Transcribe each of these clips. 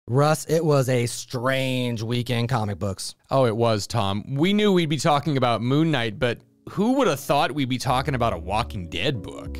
Russ, it was a strange weekend in comic books. Oh, it was, Tom. We knew we'd be talking about Moon Knight, but who would have thought we'd be talking about a Walking Dead book?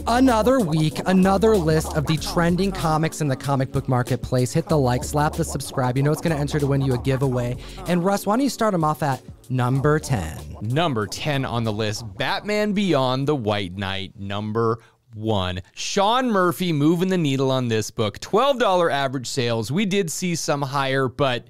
Another week, another list of the trending comics in the comic book marketplace. Hit the like, slap the subscribe. You know it's going to enter to win you a giveaway. And Russ, why don't you start them off at number 10? Number 10 on the list, Batman Beyond the White Knight, number 1. Sean Murphy moving the needle on this book. $12 average sales. We did see some higher, but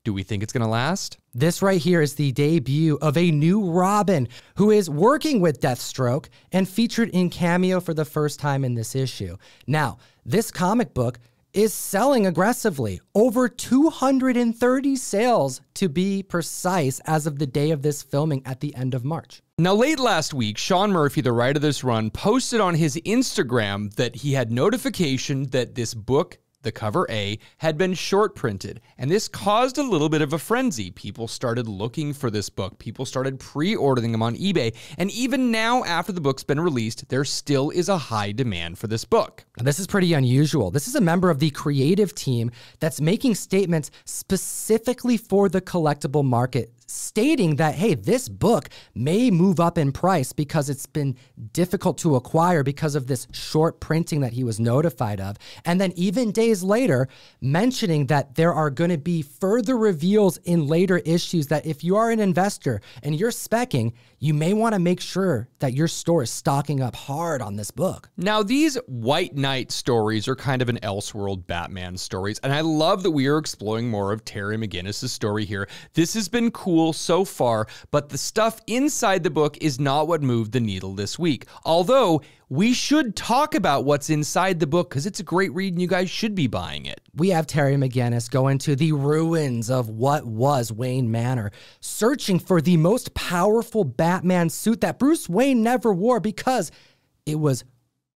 do we think it's going to last? This right here is the debut of a new Robin who is working with Deathstroke and featured in Cameo for the first time in this issue. Now, this comic book is selling aggressively. Over 230 sales to be precise as of the day of this filming at the end of March. Now, late last week, Sean Murphy, the writer of this run, posted on his Instagram that he had notification that this book, the cover A, had been short printed, and this caused a little bit of a frenzy. People started looking for this book. People started pre-ordering them on eBay, and even now, after the book's been released, there still is a high demand for this book. This is pretty unusual. This is a member of the creative team that's making statements specifically for the collectible market, stating that, hey, this book may move up in price because it's been difficult to acquire because of this short printing that he was notified of. And then even days later, mentioning that there are going to be further reveals in later issues that if you are an investor and you're speccing, you may want to make sure that your store is stocking up hard on this book. Now, these White Knight stories are kind of an Elseworld Batman stories, and I love that we are exploring more of Terry McGinnis' story here. This has been cool so far, but the stuff inside the book is not what moved the needle this week. Although, we should talk about what's inside the book because it's a great read and you guys should be buying it. We have Terry McGinnis go into the ruins of what was Wayne Manor, searching for the most powerful Batman suit that Bruce Wayne never wore because it was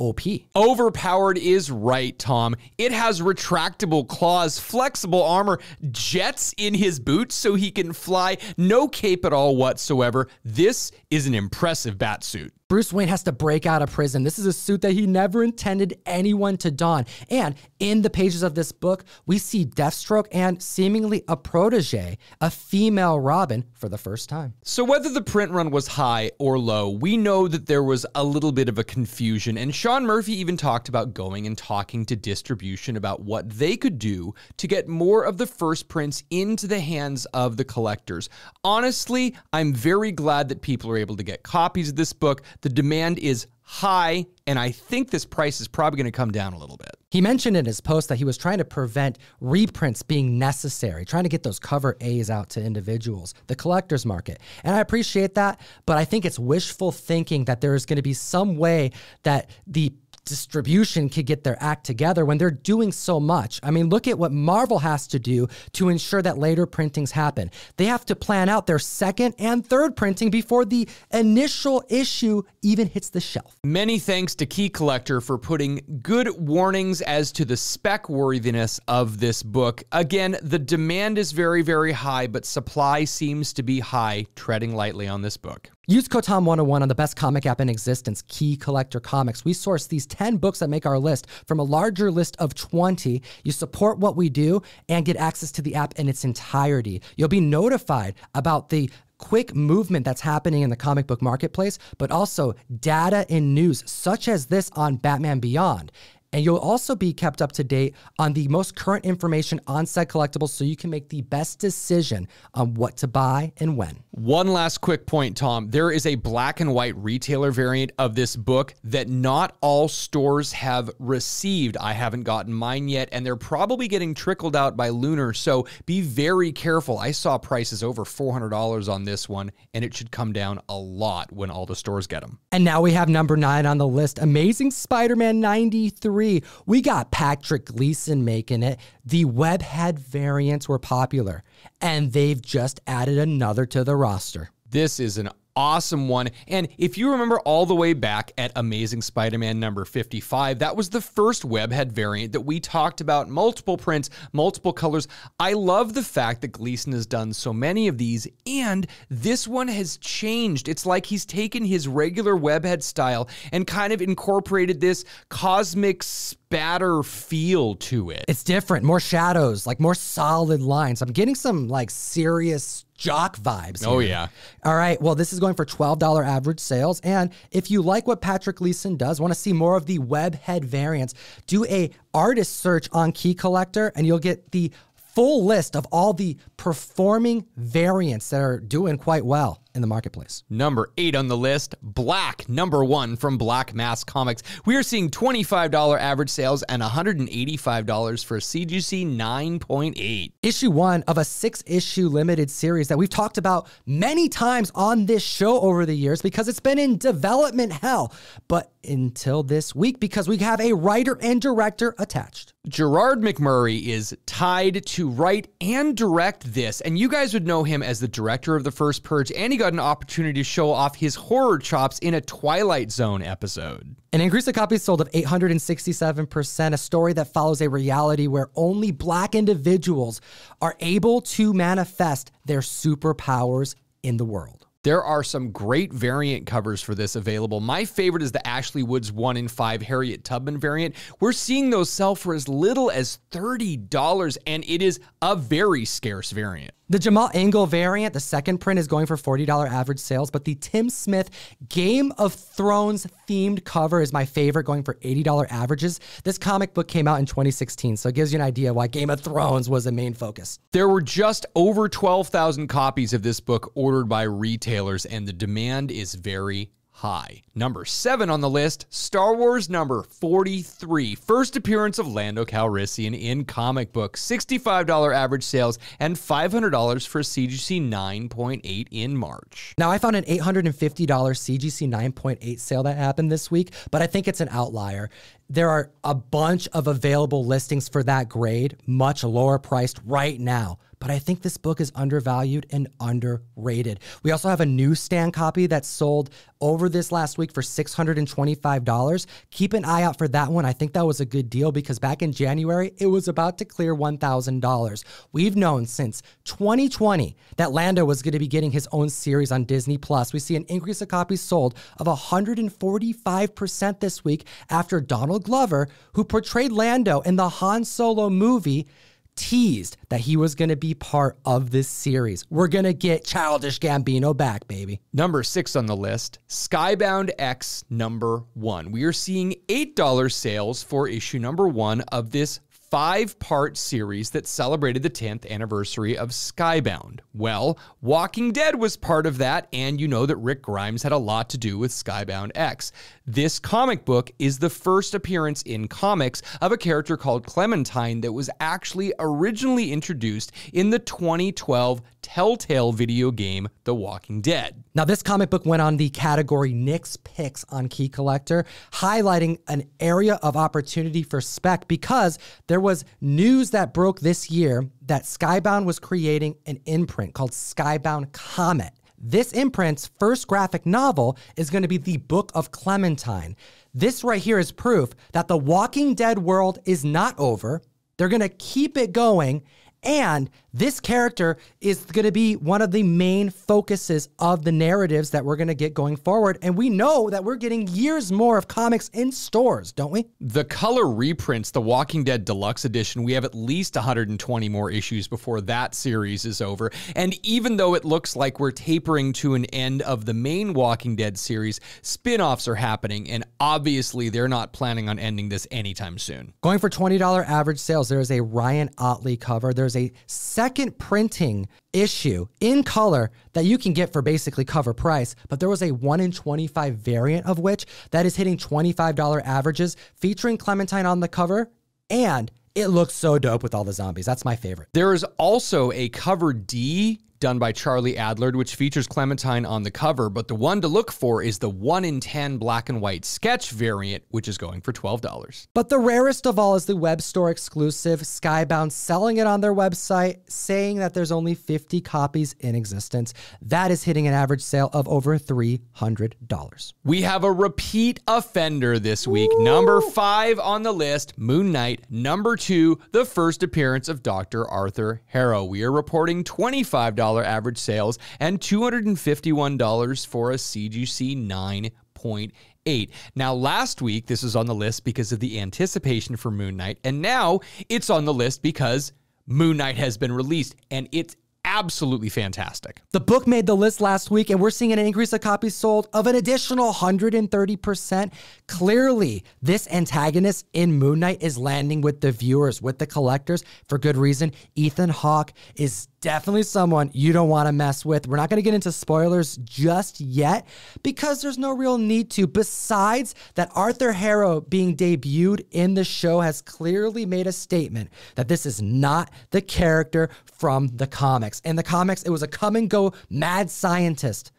OP. Overpowered is right, Tom. It has retractable claws, flexible armor, jets in his boots so he can fly, no cape at all whatsoever. This is an impressive bat suit. Bruce Wayne has to break out of prison. This is a suit that he never intended anyone to don. And in the pages of this book, we see Deathstroke and seemingly a protege, a female Robin, for the first time. So whether the print run was high or low, we know that there was a little bit of a confusion. And Sean Murphy even talked about going and talking to distribution about what they could do to get more of the first prints into the hands of the collectors. Honestly, I'm very glad that people are able to get copies of this book. The demand is high, and I think this price is probably going to come down a little bit. He mentioned in his post that he was trying to prevent reprints being necessary, trying to get those cover A's out to individuals, the collector's market. And I appreciate that, but I think it's wishful thinking that there is going to be some way that the distribution could get their act together when they're doing so much. I mean, look at what Marvel has to do to ensure that later printings happen. They have to plan out their second and third printing before the initial issue even hits the shelf. Many thanks to Key Collector for putting good warnings as to the spec worthiness of this book. Again, the demand is very, very high, but supply seems to be high, treading lightly on this book. Use code TOM101 on the best comic app in existence, Key Collector Comics. We source these 10 books that make our list from a larger list of 20. You support what we do and get access to the app in its entirety. You'll be notified about the quick movement that's happening in the comic book marketplace, but also data and news such as this on Batman Beyond. And you'll also be kept up to date on the most current information on said collectibles so you can make the best decision on what to buy and when. One last quick point, Tom. There is a black and white retailer variant of this book that not all stores have received. I haven't gotten mine yet, and they're probably getting trickled out by Lunar, so be very careful. I saw prices over $400 on this one, and it should come down a lot when all the stores get them. And now we have number 9 on the list, Amazing Spider-Man 93. We got Patrick Gleason making it. The webhead variants were popular, and they've just added another to the roster. This is an awesome one. And if you remember all the way back at Amazing Spider-Man number 55, that was the first webhead variant that we talked about, multiple prints, multiple colors. I love the fact that Gleason has done so many of these, and this one has changed. It's like he's taken his regular webhead style and kind of incorporated this cosmic spatter feel to it. It's different, more shadows, like more solid lines. I'm getting some like serious jock vibes here. Oh, yeah. All right. Well, this is going for $12 average sales. And if you like what Patrick Gleason does, want to see more of the webhead variants, do a artist search on Key Collector and you'll get the full list of all the performing variants that are doing quite well in the marketplace. Number 8 on the list, Black, number 1 from Black Mass Comics. We are seeing $25 average sales and $185 for CGC 9.8. Issue 1 of a 6-issue limited series that we've talked about many times on this show over the years because it's been in development hell. But until this week, because we have a writer and director attached. Gerard McMurray is tied to write and direct this, and you guys would know him as the director of The First Purge, and he got an opportunity to show off his horror chops in a Twilight Zone episode. An increase of copies sold of 867%, a story that follows a reality where only Black individuals are able to manifest their superpowers in the world. There are some great variant covers for this available. My favorite is the Ashley Woods 1 in 5 Harriet Tubman variant. We're seeing those sell for as little as $30, and it is a very scarce variant. The Jamal Engel variant, the second print, is going for $40 average sales, but the Tim Smith Game of Thrones themed cover is my favorite, going for $80 averages. This comic book came out in 2016, so it gives you an idea why Game of Thrones was a main focus. There were just over 12,000 copies of this book ordered by retailers, and the demand is very high. Number 7 on the list, Star Wars number 43. First appearance of Lando Calrissian in comic book. $65 average sales and $500 for CGC 9.8 in March. Now, I found an $850 CGC 9.8 sale that happened this week, but I think it's an outlier. There are a bunch of available listings for that grade, much lower priced right now. But I think this book is undervalued and underrated. We also have a newsstand copy that sold over this last week for $625. Keep an eye out for that one. I think that was a good deal because back in January, it was about to clear $1,000. We've known since 2020 that Lando was going to be getting his own series on Disney+. We see an increase of copies sold of 145% this week after Donald Glover, who portrayed Lando in the Han Solo movie, teased that he was going to be part of this series. We're going to get Childish Gambino back, baby. Number 6 on the list, Skybound X number 1. We are seeing $8 sales for issue number 1 of this 5-part series that celebrated the 10th anniversary of Skybound. Well, Walking Dead was part of that, and you know that Rick Grimes had a lot to do with Skybound X. This comic book is the first appearance in comics of a character called Clementine that was actually originally introduced in the 2012 Telltale video game, The Walking Dead. Now, this comic book went on the category Nick's Picks on Key Collector, highlighting an area of opportunity for spec because there was news that broke this year that Skybound was creating an imprint called Skybound Comet. This imprint's first graphic novel is going to be the Book of Clementine. This right here is proof that the Walking Dead world is not over. They're going to keep it going. And this character is going to be one of the main focuses of the narratives that we're going to get going forward. And we know that we're getting years more of comics in stores, don't we? The color reprints, the Walking Dead Deluxe Edition, we have at least 120 more issues before that series is over. And even though it looks like we're tapering to an end of the main Walking Dead series, spin-offs are happening. And obviously, they're not planning on ending this anytime soon. Going for $20 average sales, there's a Ryan Otley cover. There's a second printing issue in color that you can get for basically cover price, but there was a 1 in 25 variant of which that is hitting $25 averages, featuring Clementine on the cover, and it looks so dope with all the zombies. That's my favorite. There is also a cover D done by Charlie Adler, which features Clementine on the cover, but the one to look for is the 1 in 10 black and white sketch variant, which is going for $12. But the rarest of all is the web store exclusive, Skybound, selling it on their website, saying that there's only 50 copies in existence. That is hitting an average sale of over $300. We have a repeat offender this week. Ooh. Number 5 on the list, Moon Knight. Number 2, the first appearance of Dr. Arthur Harrow. We are reporting $25 average sales and $251 for a CGC 9.8. Now, last week, this was on the list because of the anticipation for Moon Knight, and now it's on the list because Moon Knight has been released, and it's absolutely fantastic. The book made the list last week, and we're seeing an increase of copies sold of an additional 130%. Clearly, this antagonist in Moon Knight is landing with the viewers, with the collectors, for good reason. Ethan Hawke is definitely someone you don't want to mess with. We're not going to get into spoilers just yet because there's no real need to. Besides that, Arthur Harrow being debuted in the show has clearly made a statement that this is not the character from the comics. In the comics, it was a come-and-go mad scientist.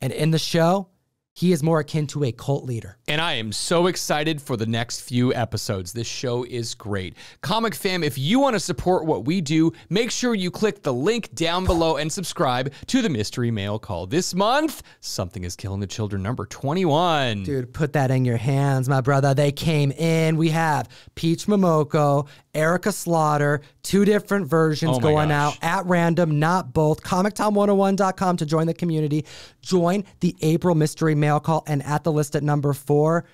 And in the show, he is more akin to a cult leader. And I am so excited for the next few episodes. This show is great. Comic fam, if you want to support what we do, make sure you click the link down below and subscribe to the Mystery Mail Call. This month, Something is Killing the Children, number 21. Dude, put that in your hands, my brother. They came in. We have Peach Momoko, Erica Slaughter, 2 different versions going out at random, not both. ComicTown101.com to join the community. Join the April Mystery Mail Call, and at the list at number 4,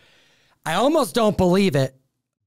I almost don't believe it,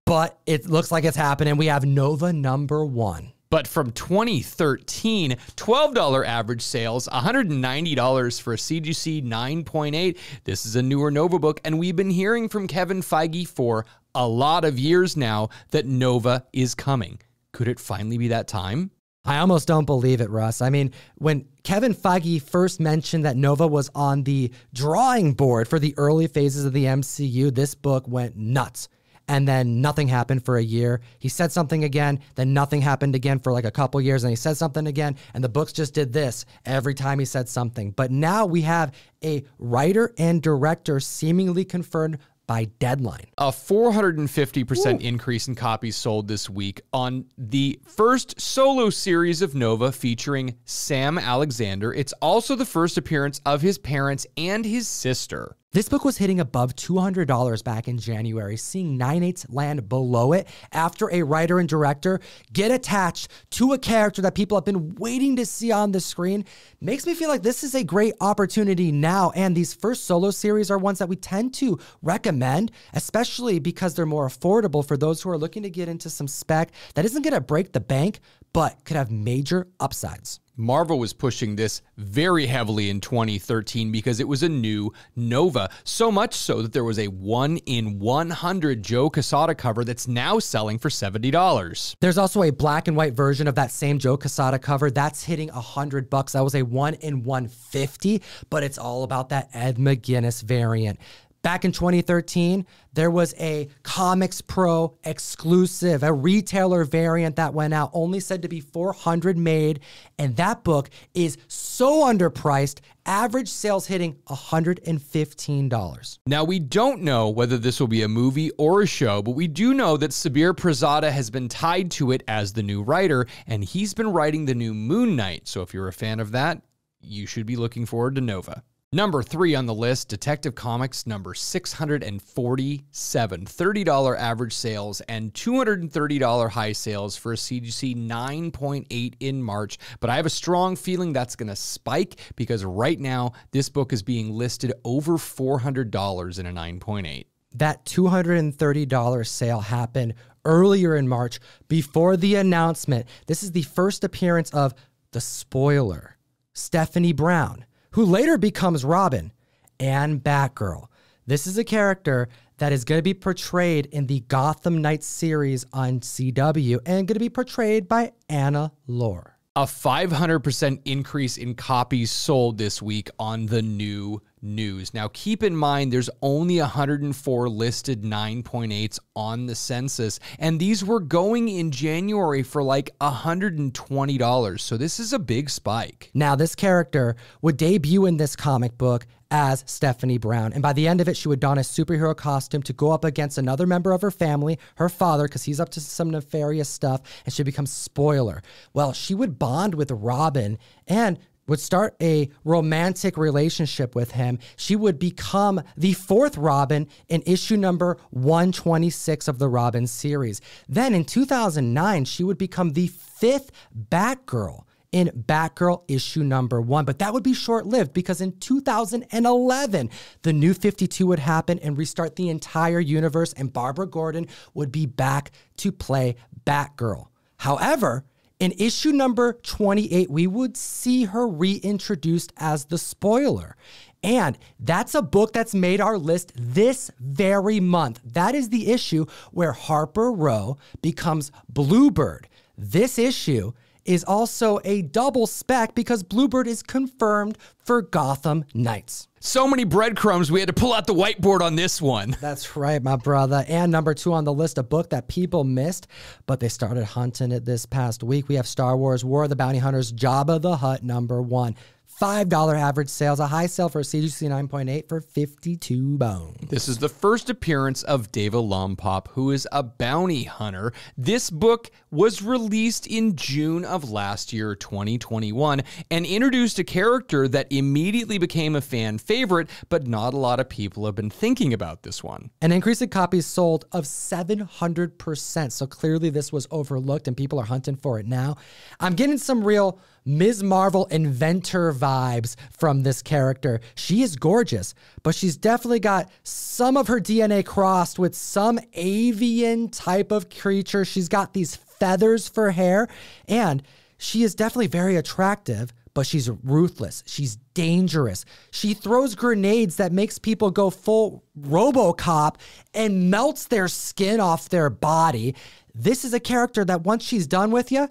but it looks like it's happening. We have Nova number 1. But from 2013, $12 average sales, $190 for a CGC 9.8. This is a newer Nova book, and we've been hearing from Kevin Feige for a lot of years now that Nova is coming. Could it finally be that time? I almost don't believe it, Russ. I mean, when Kevin Feige first mentioned that Nova was on the drawing board for the early phases of the MCU, this book went nuts. And then nothing happened for a year. He said something again, then nothing happened again for like a couple years, and he said something again, and the books just did this every time he said something. But now we have a writer and director seemingly confirmed by Deadline. A 450% increase in copies sold this week on the first solo series of Nova featuring Sam Alexander. It's also the first appearance of his parents and his sister. This book was hitting above $200 back in January, seeing 9/8 land below it after a writer and director get attached to a character that people have been waiting to see on the screen. Makes me feel like this is a great opportunity now, and these first solo series are ones that we tend to recommend, especially because they're more affordable for those who are looking to get into some spec that isn't going to break the bank, but could have major upsides. Marvel was pushing this very heavily in 2013 because it was a new Nova, so much so that there was a 1 in 100 Joe Quesada cover that's now selling for $70. There's also a black and white version of that same Joe Quesada cover that's hitting $100. That was a 1 in 150, but it's all about that Ed McGuinness variant. Back in 2013, there was a Comics Pro exclusive, a retailer variant that went out, only said to be 400 made, and that book is so underpriced, average sales hitting $115. Now, we don't know whether this will be a movie or a show, but we do know that Sabir Prasada has been tied to it as the new writer, and he's been writing the new Moon Knight, so if you're a fan of that, you should be looking forward to Nova. Number 3 on the list, Detective Comics number 647, $30 average sales and $230 high sales for a CGC 9.8 in March. But I have a strong feeling that's going to spike because right now this book is being listed over $400 in a 9.8. That $230 sale happened earlier in March before the announcement. This is the first appearance of the spoiler, Stephanie Brown, who later becomes Robin, and Batgirl. This is a character that is going to be portrayed in the Gotham Knights series on CW and going to be portrayed by Anna Lore. A 500% increase in copies sold this week on the new news. Now, keep in mind, there's only 104 listed 9.8s on the census, and these were going in January for like $120. So this is a big spike. Now, this character would debut in this comic book as Stephanie Brown. And by the end of it, she would don a superhero costume to go up against another member of her family, her father, because he's up to some nefarious stuff, and she becomes Spoiler. Well, she would bond with Robin and would start a romantic relationship with him. She would become the fourth Robin in issue number 126 of the Robin series. Then in 2009, she would become the fifth Batgirl in Batgirl issue number 1. But that would be short-lived because in 2011, the New 52 would happen and restart the entire universe, and Barbara Gordon would be back to play Batgirl. However, in issue number 28, we would see her reintroduced as the Spoiler. And that's a book that's made our list this very month. That is the issue where Harper Row becomes Bluebird. This issue is also a double spec because Bluebird is confirmed for Gotham Knights. So many breadcrumbs, we had to pull out the whiteboard on this one. That's right, my brother. And number 2 on the list, a book that people missed, but they started hunting it this past week. We have Star Wars War of the Bounty Hunters, Jabba the Hutt, number 1. $5 average sales, a high sale for a CGC 9.8 for 52 bones. This is the first appearance of Deva Lompop, who is a bounty hunter. This book was released in June of last year, 2021, and introduced a character that immediately became a fan favorite, but not a lot of people have been thinking about this one. An increase in copies sold of 700%, so clearly this was overlooked and people are hunting for it now. I'm getting some real Ms. Marvel inventor vibes from this character. She is gorgeous, but she's definitely got some of her DNA crossed with some avian type of creature. She's got these feathers for hair, and she is definitely very attractive, but she's ruthless. She's dangerous. She throws grenades that makes people go full RoboCop and melts their skin off their body. This is a character that once she's done with you,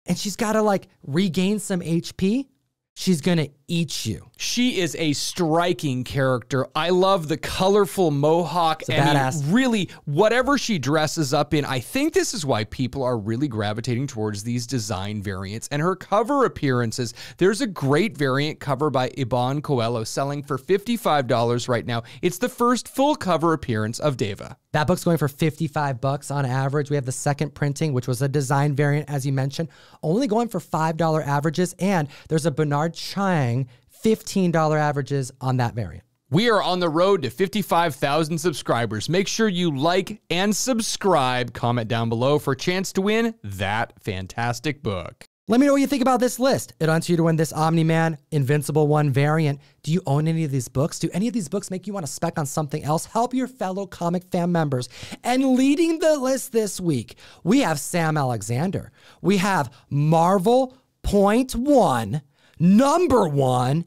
and she's got to like regain some HP, she's going to eat you. She is a striking character. I love the colorful mohawk. It's a badass. Really, whatever she dresses up in, I think this is why people are really gravitating towards these design variants. And her cover appearances, there's a great variant cover by Iban Coelho selling for $55 right now. It's the first full cover appearance of Deva. That book's going for $55 on average. We have the second printing, which was a design variant, as you mentioned, only going for $5 averages. And there's a Bernard Chang $15 averages on that variant. We are on the road to 55,000 subscribers. Make sure you like and subscribe. Comment down below for a chance to win that fantastic book. Let me know what you think about this list. It wants you to win this Omni-Man Invincible 1 variant. Do you own any of these books? Do any of these books make you want to spec on something else? Help your fellow comic fan members. And leading the list this week, we have Sam Alexander. We have Marvel Point One, number 1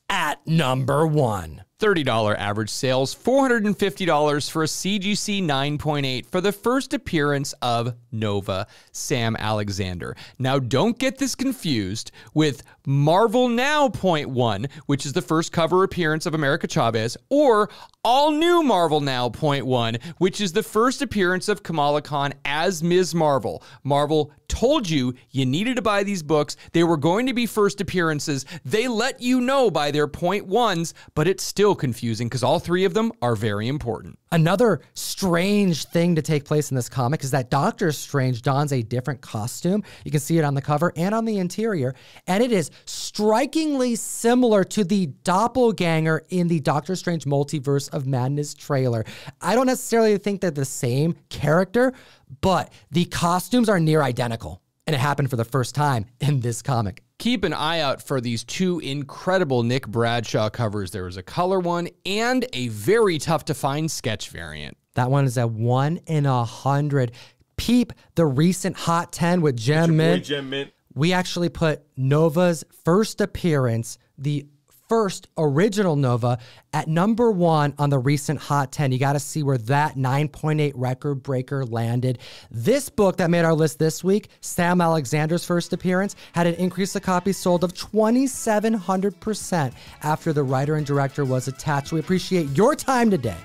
at number 1. $30 average sales, $450 for a CGC 9.8 for the first appearance of Nova, Sam Alexander. Now, don't get this confused with Marvel Now .1, which is the first cover appearance of America Chavez, or All New Marvel Now .1, which is the first appearance of Kamala Khan as Ms. Marvel. Marvel told you you needed to buy these books. They were going to be first appearances. They let you know by their .1s, but it's still confusing because all 3 of them are very important. Another strange thing to take place in this comic is that Doctor Strange dons a different costume. You can see it on the cover and on the interior, and it is strikingly similar to the doppelganger in the Doctor Strange Multiverse of Madness trailer. I don't necessarily think they're the same character, but the costumes are near identical, and it happened for the first time in this comic. Keep an eye out for these 2 incredible Nick Bradshaw covers. There was a color one and a very tough to find sketch variant. That one is at 1 in 100. Peep the recent Hot 10 with Gem Mint. We actually put Nova's first appearance, the first original Nova at number 1 on the recent Hot 10. You got to see where that 9.8 record breaker landed. This book that made our list this week, Sam Alexander's first appearance, had an increase of copies sold of 2,700% after the writer and director was attached. We appreciate your time today,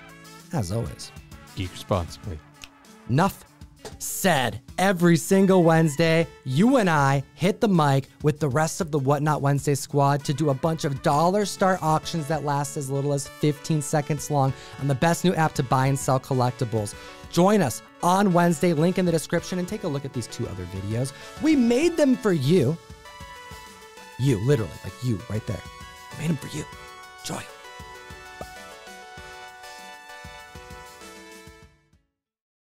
as always. Geek responsibly. Enough said. Every single Wednesday, you and I hit the mic with the rest of the Whatnot Wednesday squad to do a bunch of dollar star auctions that last as little as 15 seconds long on the best new app to buy and sell collectibles. Join us on Wednesday, link in the description, and take a look at these 2 other videos. We made them for you. You, literally, like you right there. We made them for you. Enjoy.